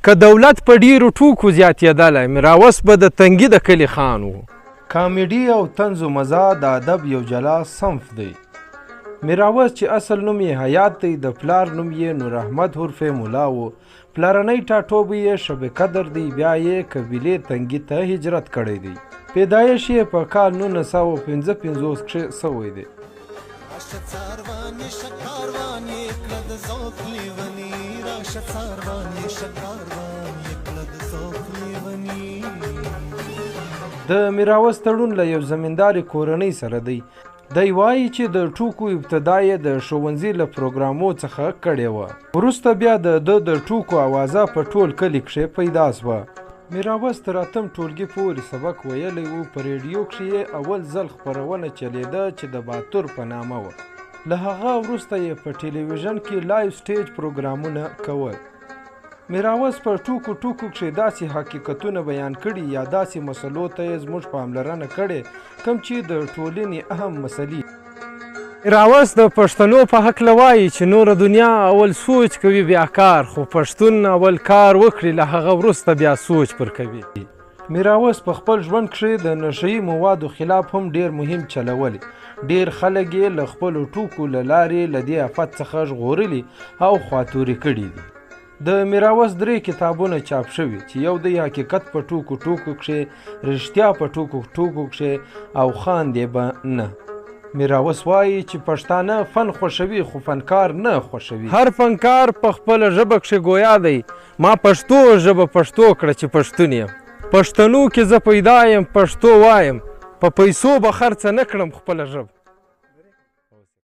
که دولت په ډیرو ټوکو زیاتېدلی میراوس به د تنګي د کلي خان و. کامیډي او طنز و مزاح د ادب یو جلا صنف دی. میراوس چې اصل نوم یې حیات دی، د پلار نوم یې نور احمد عرف مولا و. پلارنی ټاټوبی یې شب قدر دی، بیا یې قبیلې تنګي ته هجرت کړی دی. پیدایش یې په کال 1955 کښې سوی دی. د میراوس تړون له یو زمینداري کورنۍ سره دی. دی وایي چې د ټوکو ابتدا یې د ښوونځي له پروګرامو څخه کړې وه. وروسته بیا د ټوکو اوازه په ټول کلي کښې پیدا سوه. میراوس تر 8م ټولګي پورې سبق ویلی و. په ریډیو کښې یې اول ځل خپرونه چلېده چې د باتور په نامه وه. له هغه وروسته یې په ټلویزیون کې لایو سټیج پروګرامونه کول. میراوس په ټوکو کښې داسې حقیقتونه بیان کړي یا داسې مسلو ته یې زموږ پاملرنه کړې کوم چې د ټولنې اهم مسلې. میراوس د پښتنو په هکله وایي چې نوره دنیا اول سوچ کوي بیا کار، خو پښتون اول کار وکړي له هغه وروسته بیا سوچ پر کوي. میراوس په خپل ژوند کښې د نشهیي موادو خلاف هم ډیر مهم چلولی. ډیر خلک یې له خپلو ټوکو له لارې له دې افت څخه ژغورلي او خواطورې کړي دي. د میراوس 3 کتابونه چاپ شوي چې یو دی حقیقت په ټوکو کښې، رښتیا په ټوکو کښې او خاندې به نه. میراوس وایي چې پښتانه فن خوښوي خو فنکار نه خوښوي. هر فنکار په خپله ژبه کښې ګویا دی. ما پښتو ژبه پښتو کړه چې پښتون یم. پښتنو کې زه پیدا یم، پښتو وایم، په پیسو به خرڅه نه کړم خپله ژبه.